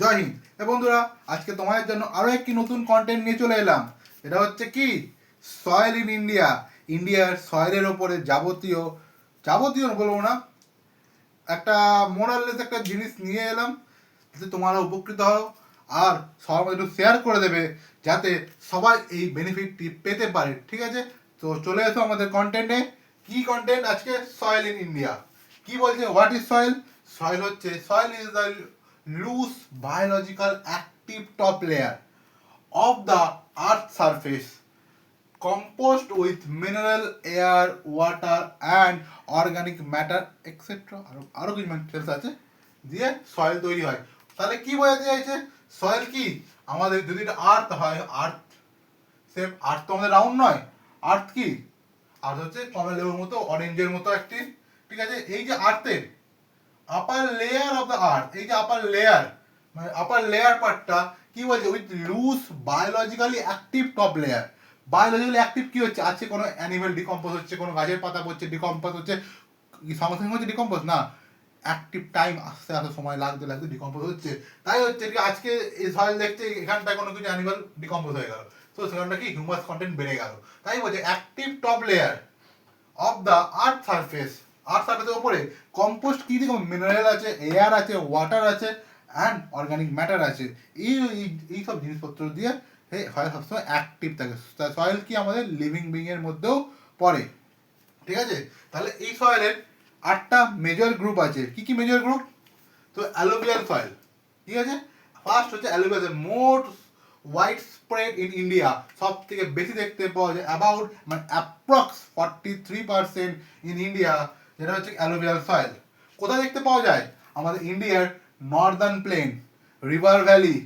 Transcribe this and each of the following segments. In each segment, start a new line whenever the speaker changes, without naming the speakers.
জয় হিন্দ। বন্ধুরা, আজকে তোমাদের জন্য আরও একটি নতুন কন্টেন্ট নিয়ে চলে এলাম। এটা হচ্ছে কি, সয়েল ইন ইন্ডিয়া। ইন্ডিয়ার সয়েলের ওপরে যাবতীয় যাবতীয় বলবো না, একটা মোরাললেস একটা জিনিস নিয়ে এলাম, যাতে তোমরা উপকৃত হও আর সবার একটু শেয়ার করে দেবে, যাতে সবাই এই বেনিফিটটি পেতে পারে। ঠিক আছে, তো চলে এসো আমাদের কন্টেন্টে। কি কন্টেন্ট আজকে? Soil in India. কি বলছে? What is soil? সয়েল হচ্ছে, soil is the loose biological active top layer of the earth surface composed with mineral, air, water and organic matter etc. আরো কিছু ম্যাটেরিয়ালস আছে দিয়ে সয়েল তৈরি হয়। তাহলে কি বোঝাতে চাইছে? সয়েল কি আমাদের, যদি এটা আর্থ হয়, আর্থ সেম, আর্থ তো আমাদের রাউন্ড নয়। আর্থ কি? আর্থ হচ্ছে কমলালেবুর মতো, অরেঞ্জের মতো একটি। ঠিক আছে, এই যে আর্থের upper layer of the earth, এই যে আপার লেয়ার, মানে আপার লেয়ার পার্টটা কি বলছে? With loose biologically active top layer. Biologically active কি হচ্ছে? আছে কোনো অ্যানিমেল ডিকম্পোজ হচ্ছে, কোনো গাছের পাতা পড়ছে ডিকম্পোজ হচ্ছে, সঙ্গে সঙ্গে হচ্ছে ডিকম্পোজ না, অ্যাক্টিভ টাইম আস্তে আস্তে সময় লাগতে লাগতে ডিকম্পোজ হচ্ছে। তাই হচ্ছে কি, আজকে এই সয়েল দেখছে এখানটায় কোনো কিছু অ্যানিমাল ডিকম্পোজ হয়ে গেল, তো সেখানটা কি হিউমাস কন্টেন্ট বেড়ে গেল। তাই বলছে active top layer of the earth surface. Earth সারফেসের উপরে কম্পোস্ট কি দেখো, মিনারেল আছে, এয়ার আছে, ওয়াটার আছে অ্যান্ড অর্গানিক ম্যাটার আছে। এই সব জিনিসপত্র দিয়ে সয়েল সবসময় অ্যাক্টিভ থাকে। সয়েল কি আমাদের লিভিং বিং এর মধ্যেও পড়ে। ঠিক আছে, তাহলে এই সয়েলের 8টা মেজর গ্রুপ আছে। কি কি মেজর গ্রুপ? তো অ্যালুভিয়াল সয়েল, ঠিক আছে। ফার্স্ট হচ্ছে alluvial, more wide spread in India, সব থেকে বেশি দেখতে পাওয়া যায়, অ্যাবাউট মানে অ্যাপ্রক্স 43% ইন ইন্ডিয়া, যেটা হচ্ছে অ্যালুভিয়াল সয়েল। কোথায় দেখতে পাওয়া যায়? আমাদের ইন্ডিয়ার northern plain, river valley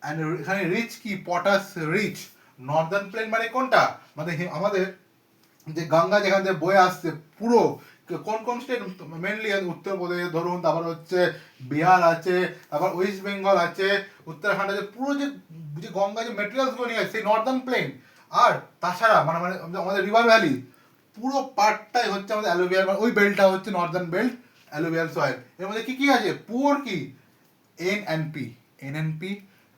and এখানে রিচ কি, পটাশ রিচ। নর্দার্ন প্লেন মানে কোনটা? মানে আমাদের যে গঙ্গা যেখান থেকে বয়ে আসছে পুরো, কোন কোন স্টেট? মেনলি উত্তরপ্রদেশ ধরুন, তারপর হচ্ছে বিহার আছে, তারপর ওয়েস্ট বেঙ্গল আছে, উত্তরাখণ্ড আছে, পুরো যে যে গঙ্গা যে মেটেরিয়ালসগুলো নিয়ে আসছে সেই নর্দার্ন প্লেন। আর তাছাড়া মানে মানে আমাদের রিভার ভ্যালি পুরো পার্টটাই হচ্ছে আমাদের অ্যালুভিয়াল, মানে ওই বেল্টটা হচ্ছে নর্দার্ন বেল্ট, অ্যালুভিয়াল সয়েল। এর মধ্যে কি কি আছে? পুয়ার কি, N N P,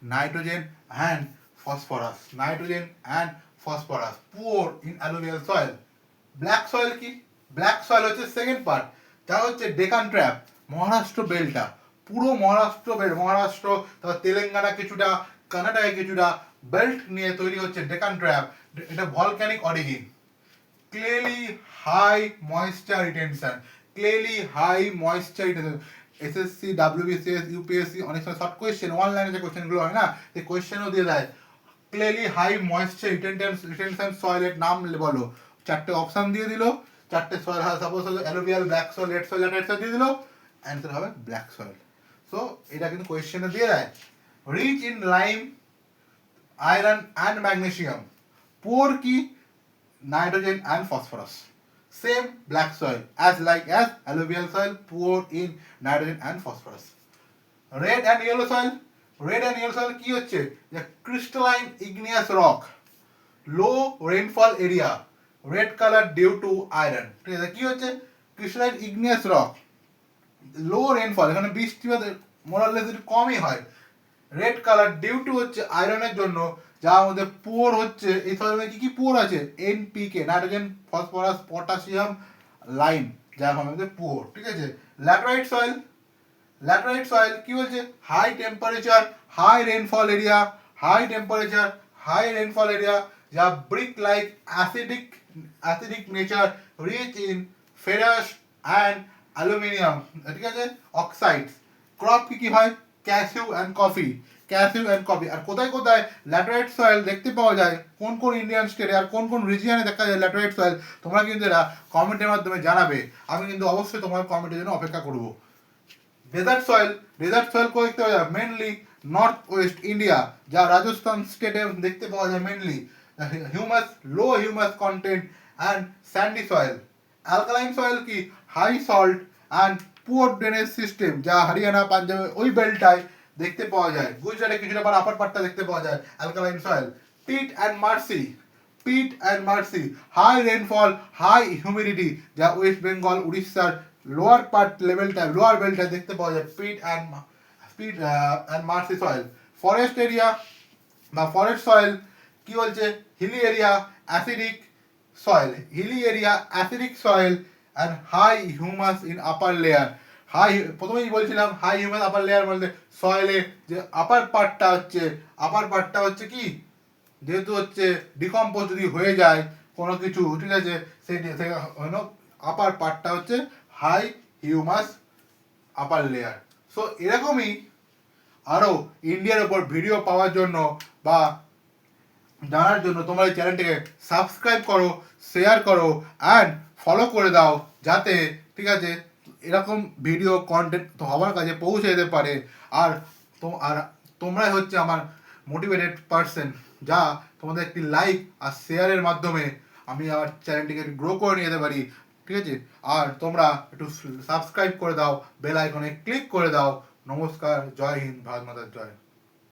nitrogen and phosphorus, nitrogen and phosphorus poor in alluvial soil. Black soil কি? ব্ল্যাক সয়েল হচ্ছে সেকেন্ড পার্ট, যা হচ্ছে ডেকান ট্র্যাপ, মহারাষ্ট্র বেল্টটা, পুরো মহারাষ্ট্র বেল্ট, মহারাষ্ট্র তারপর তেলেঙ্গানা কিছুটা, কর্ণাটকে কিছুটা বেল্ট নিয়ে তৈরি হচ্ছে ডেকান ট্র্যাপ। এটা volcanic origin. Clearly high moisture retention, clearly high moisture retention. SSC, WBCS, UPSC অনেক সময় শর্ট কোয়েশ্চেন, অনলাইনে যে কোয়েশ্চেনগুলো হয় না, সেই কোয়েশ্চেনও দিয়ে দেয়। ক্লিয়ারলি হাই ময়েশ্চার রিটেনশন সয়েলের নাম বলো। 4টে অপশন দিয়ে দিল, 4টে soil, suppose alluvial, black soil, red soil, red soil দিয়ে দিল, অ্যান্সার হবে ব্ল্যাক সয়েল। সো এটা কিন্তু কোয়েশ্চেনে দিয়ে দেয়। Rich in lime, iron and magnesium, poor কি, nitrogen and phosphorus. Same black soil as alluvial soil, poor in nitrogen and phosphorus. Red and yellow soil, red and yellow soil কি হচ্ছে? যে crystalline igneous rock, low rainfall area, red color due to iron। ঠিক আছে, কি হচ্ছে? crystalline igneous rock, লো rainfall, এখানে বৃষ্টিপাত মোরাললেস একটু কমই হয়। রেড কালার ডিউ টু হচ্ছে আয়রনের জন্য, যার মধ্যে পোর হচ্ছে, এই সয়েলে কি কি পোর আছে? NPK, nitrogen, phosphorus, potassium, lime, যার মধ্যে পোর। ঠিক আছে, ল্যাটেরাইট সয়েল, ল্যাটেরাইট সয়েল কি বলছে? High temperature, high rainfall area, high temperature, high rainfall area, যা brick like acidic nature, rich in ferrous and aluminium, ঠিক আছে, অক্সাইডস। ক্রপ কি কি হয়? Cashew and coffee, cashew and coffee. আর কোথায় কোথায় ল্যাটেরাইট সয়েল দেখতে পাওয়া যায়, কোন কোন ইন্ডিয়ান স্টেটে আর কোন কোন রিজিয়নে দেখা যায় ল্যাটেরাইট সয়েল, তোমরা কিন্তু এরা কমেন্টের মাধ্যমে জানাবে। আমি কিন্তু অবশ্যই তোমার কমেন্টের জন্য অপেক্ষা করব। ডেজার্ট সয়েল, ডেজার্ট সয়েল কোথায় দেখতে পাওয়া যায়? মেনলি নর্থ ওয়েস্ট ইন্ডিয়া, যা রাজস্থান স্টেটে দেখতে পাওয়া যায় mainly. Humus, low humus content and sandy soil. Alkaline soil কি? High salt and poor drainage system, যা হরিয়ানা, পাঞ্জাবে ওই বেল্টটায় দেখতে পাওয়া যায়। গুজরাটে কিছুটা পর আপার পার্টটা দেখতে পাওয়া যায় alkaline soil. Peat and marshy, peat and marshy, high rainfall, high humidity, যা ওয়েস্ট বেঙ্গল, উড়িষ্যার লোয়ার পার্ট লেভেলটা, লোয়ার বেল্টটা দেখতে পাওয়া যায়। Peat and marshy soil. Forest area বা ফরেস্ট সয়েল কি বলছে, hilly area acidic soil, hilly area acidic soil and high humus in upper layer. High, প্রথমেই বলছিলাম হাই হিউমাস আপার লেয়ার বলতে সয়েলের যে আপার পার্টটা হচ্ছে কি, যেহেতু হচ্ছে ডিকম্পোজ যদি হয়ে যায় কোনো কিছু, ঠিক আছে, সেই আপার পার্টটা হচ্ছে high humus upper layer. So এরকমই আরও ইন্ডিয়ার ওপর ভিডিও পাওয়ার জন্য বা জানার জন্য তোমরা এই চ্যানেলটিকে সাবস্ক্রাইব করো, শেয়ার করো অ্যান্ড ফলো করে দাও, যাতে ঠিক আছে এরকম ভিডিও কন্টেন্ট সবার কাছে পৌঁছে যেতে পারে। আর তোমরাই হচ্ছে আমার মোটিভেটেড পারসন, যা তোমাদের একটি লাইক আর শেয়ারের মাধ্যমে আমি আমার চ্যানেলটিকে গ্রো করে নিয়ে যেতে পারি, ঠিক আছে। আর তোমরা একটু সাবস্ক্রাইব করে দাও, বেল আইকনে ক্লিক করে দাও। নমস্কার, জয় হিন্দ, ভারত মাতার জয়।